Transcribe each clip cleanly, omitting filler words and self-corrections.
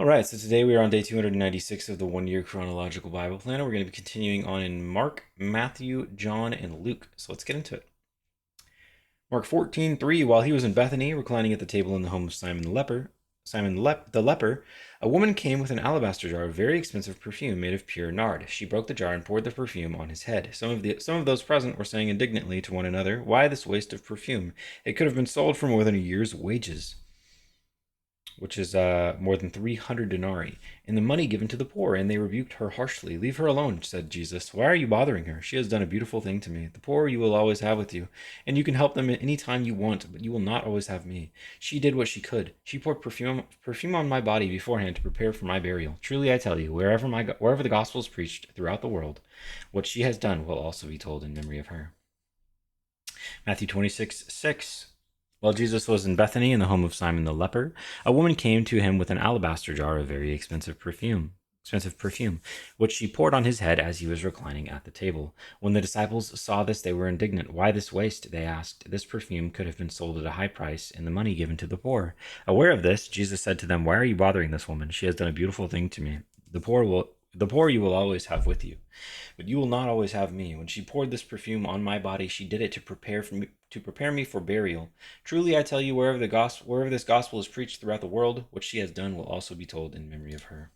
All right, so today we are on day 296 of the one-year chronological Bible plan. We're going to be continuing on in Mark, Matthew, John, and Luke. So let's get into it. Mark 14:3. While he was in Bethany, reclining at the table in the home of Simon the leper, a woman came with an alabaster jar of very expensive perfume made of pure nard. She broke the jar and poured the perfume on his head. Some of those present were saying indignantly to one another, "Why this waste of perfume? It could have been sold for more than a year's wages," which is more than 300 denarii, and the money given to the poor. And they rebuked her harshly. "Leave her alone," said Jesus. "Why are you bothering her? She has done a beautiful thing to me. The poor you will always have with you, and you can help them any time you want, but you will not always have me. She did what she could. She poured perfume on my body beforehand to prepare for my burial. Truly I tell you, wherever the gospel is preached throughout the world, what she has done will also be told in memory of her." Matthew 26:6. While Jesus was in Bethany in the home of Simon the leper, a woman came to him with an alabaster jar of very expensive perfume, which she poured on his head as he was reclining at the table. When the disciples saw this, they were indignant. "Why this waste?" they asked. "This perfume could have been sold at a high price and the money given to the poor." Aware of this, Jesus said to them, "Why are you bothering this woman? She has done a beautiful thing to me. The poor you will always have with you, but you will not always have me. When she poured this perfume on my body, she did it to prepare me for burial. Truly I tell you, wherever this gospel is preached throughout the world, what she has done will also be told in memory of her."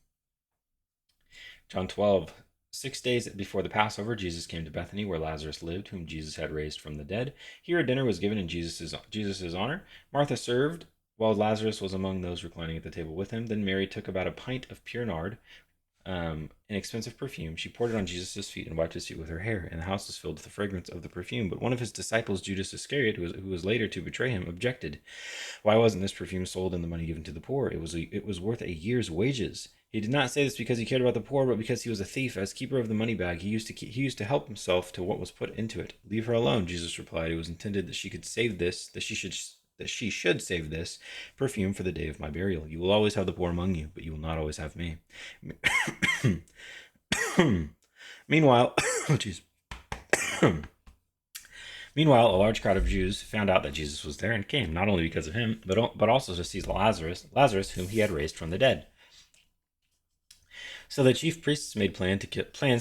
John 12. 6 days before the Passover, Jesus came to Bethany, where Lazarus lived, whom Jesus had raised from the dead. Here a dinner was given in Jesus' honor. Martha served, while Lazarus was among those reclining at the table with him. Then Mary took about a pint of pure nard, an expensive perfume. She poured it on Jesus' feet and wiped his feet with her hair, and the house was filled with the fragrance of the perfume. But one of his disciples, Judas Iscariot, who was later to betray him, objected. "Why wasn't this perfume sold and the money given to the poor? It was worth a year's wages." He did not say this because he cared about the poor, but because he was a thief. As keeper of the money bag, he used to help himself to what was put into it. "Leave her alone," Jesus replied. "It was intended that she should save this perfume for the day of my burial. You will always have the poor among you, but you will not always have me." Meanwhile, oh jeez. Meanwhile, a large crowd of Jews found out that Jesus was there and came, not only because of him, but also to see Lazarus, whom he had raised from the dead. So the chief priests made plans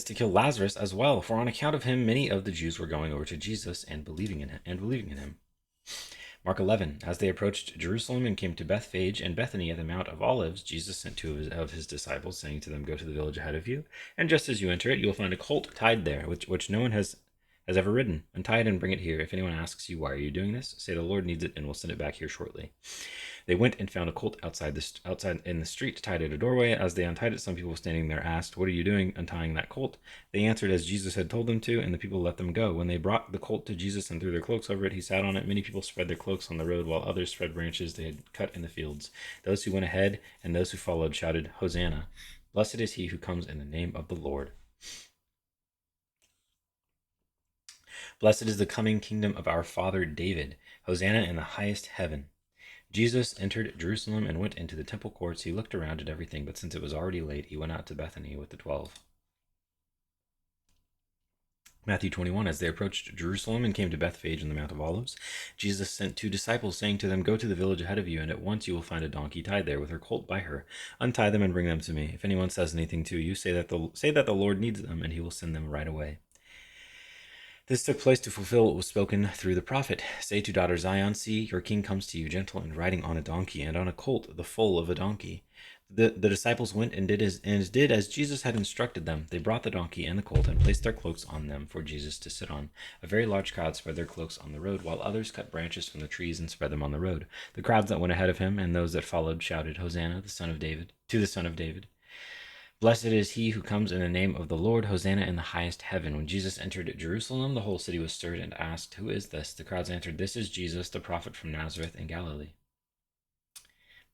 to kill Lazarus as well, for on account of him, many of the Jews were going over to Jesus and believing in him. Mark 11. As they approached Jerusalem and came to Bethphage and Bethany at the Mount of Olives, Jesus sent two of his disciples, saying to them, "Go to the village ahead of you, and just as you enter it, you will find a colt tied there, which no one has ever ridden. Untie it and bring it here. If anyone asks you, 'Why are you doing this?' say, 'The Lord needs it, and will send it back here shortly.'" They went and found a colt outside in the street, tied at a doorway. As they untied it, some people standing there asked, "What are you doing untying that colt?" They answered as Jesus had told them to, and the people let them go. When they brought the colt to Jesus and threw their cloaks over it, he sat on it. Many people spread their cloaks on the road, while others spread branches they had cut in the fields. Those who went ahead and those who followed shouted, "Hosanna! Blessed is he who comes in the name of the Lord. Blessed is the coming kingdom of our father David. Hosanna in the highest heaven." Jesus entered Jerusalem and went into the temple courts. He looked around at everything, but since it was already late, he went out to Bethany with the 12. Matthew 21. As they approached Jerusalem and came to Bethphage on the Mount of Olives, Jesus sent two disciples, saying to them, "Go to the village ahead of you, and at once you will find a donkey tied there with her colt by her. Untie them and bring them to me. If anyone says anything to you, say that the Lord needs them, and he will send them right away." This took place to fulfill what was spoken through the prophet. "Say to daughter Zion, see, your king comes to you, gentle and riding on a donkey, and on a colt, the foal of a donkey." The disciples went and did as Jesus had instructed them. They brought the donkey and the colt and placed their cloaks on them for Jesus to sit on. A very large crowd spread their cloaks on the road, while others cut branches from the trees and spread them on the road. The crowds that went ahead of him and those that followed shouted, "Hosanna, the Son of David, to the Son of David. Blessed is he who comes in the name of the Lord. Hosanna in the highest heaven." When Jesus entered Jerusalem, the whole city was stirred and asked, "Who is this?" The crowds answered, "This is Jesus, the prophet from Nazareth in Galilee."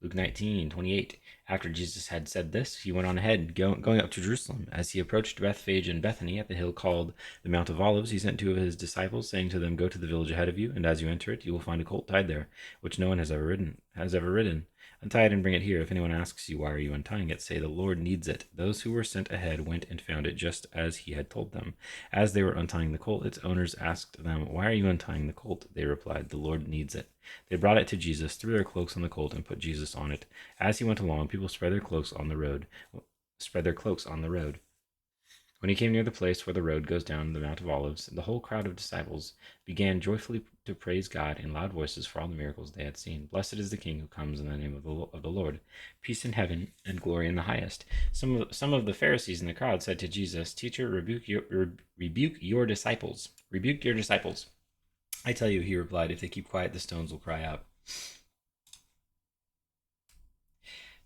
Luke 19:28. After Jesus had said this, he went on ahead, going up to Jerusalem. As he approached Bethphage and Bethany at the hill called the Mount of Olives, he sent two of his disciples, saying to them, "Go to the village ahead of you, and as you enter it, you will find a colt tied there, which no one has ever ridden. Untie it and bring it here. If anyone asks you, why are you untying it? Say, the Lord needs it. Those who were sent ahead went and found it just as he had told them. As they were untying the colt, its owners asked them, why are you untying the colt? They replied, the Lord needs it. They brought it to Jesus, threw their cloaks on the colt, and put Jesus on it. As he went along, people spread their cloaks on the road. When he came near the place where the road goes down the Mount of Olives, the whole crowd of disciples began joyfully to praise God in loud voices for all the miracles they had seen. Blessed is the King who comes in the name of the Lord. Peace in heaven and glory in the highest. Some of the Pharisees in the crowd said to Jesus, Teacher, rebuke your disciples. Rebuke your disciples. I tell you, he replied, if they keep quiet, the stones will cry out.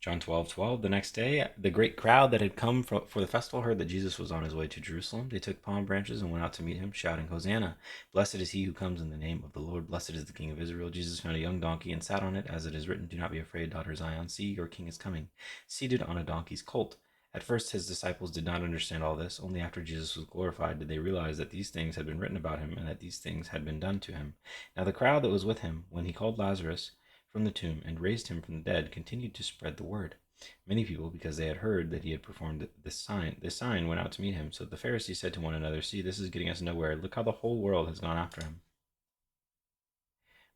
John 12:12. The next day, the great crowd that had come for the festival heard that Jesus was on his way to Jerusalem. They took palm branches and went out to meet him, shouting, Hosanna! Blessed is he who comes in the name of the Lord. Blessed is the King of Israel. Jesus found a young donkey and sat on it, as it is written, Do not be afraid, daughter Zion. See, your king is coming, seated on a donkey's colt. At first, his disciples did not understand all this. Only after Jesus was glorified did they realize that these things had been written about him and that these things had been done to him. Now the crowd that was with him, when he called Lazarus from the tomb and raised him from the dead, continued to spread the word. Many people, because they had heard that he had performed this sign went out to meet him. So the Pharisees said to one another, See, this is getting us nowhere. Look how the whole world has gone after him.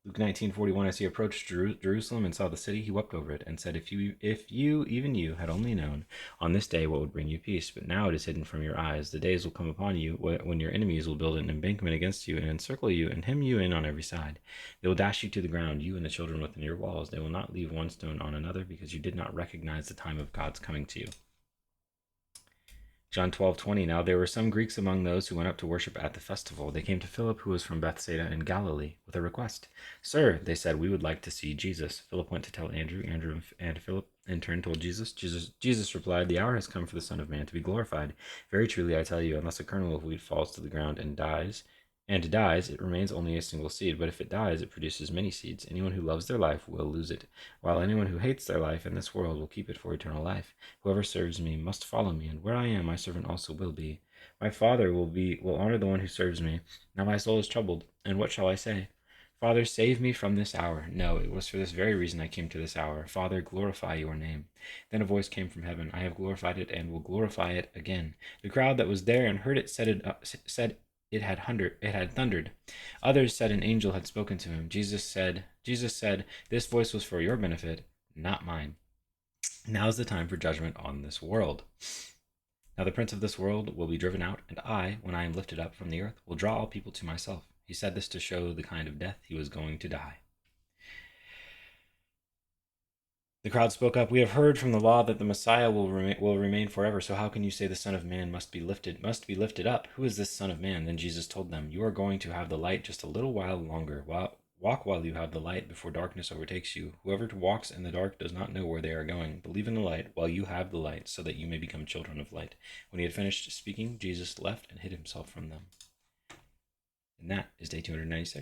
Luke 19:41, as he approached Jerusalem and saw the city, he wept over it and said, If you, even you, had only known on this day what would bring you peace, but now it is hidden from your eyes. The days will come upon you when your enemies will build an embankment against you and encircle you and hem you in on every side. They will dash you to the ground, you and the children within your walls. They will not leave one stone on another, because you did not recognize the time of God's coming to you. John 12:20. Now there were some Greeks among those who went up to worship at the festival. They came to Philip, who was from Bethsaida in Galilee, with a request. Sir, they said, we would like to see Jesus. Philip went to tell Andrew. Andrew and Philip in turn told Jesus. Jesus replied, The hour has come for the Son of Man to be glorified. Very truly I tell you, unless a kernel of wheat falls to the ground and dies, it remains only a single seed. But if it dies, it produces many seeds. Anyone who loves their life will lose it, while anyone who hates their life in this world will keep it for eternal life. Whoever serves me must follow me, and where I am, my servant also will be. My Father will honor the one who serves me. Now my soul is troubled, and what shall I say? Father, save me from this hour. No, it was for this very reason I came to this hour. Father, glorify your name. Then a voice came from heaven. I have glorified it and will glorify it again. The crowd that was there and heard it said it had thundered. Others said an angel had spoken to him. Jesus said, This voice was for your benefit, not mine. Now is the time for judgment on this world. Now the prince of this world will be driven out, and I, when I am lifted up from the earth, will draw all people to myself. He said this to show the kind of death he was going to die. The crowd spoke up, We have heard from the law that the Messiah will remain forever, so how can you say the Son of Man must be lifted up? Who is this Son of Man? Then Jesus told them, You are going to have the light just a little while longer. Walk while you have the light before darkness overtakes you. Whoever walks in the dark does not know where they are going. Believe in the light while you have the light, so that you may become children of light. When he had finished speaking, Jesus left and hid himself from them. And that is day 296.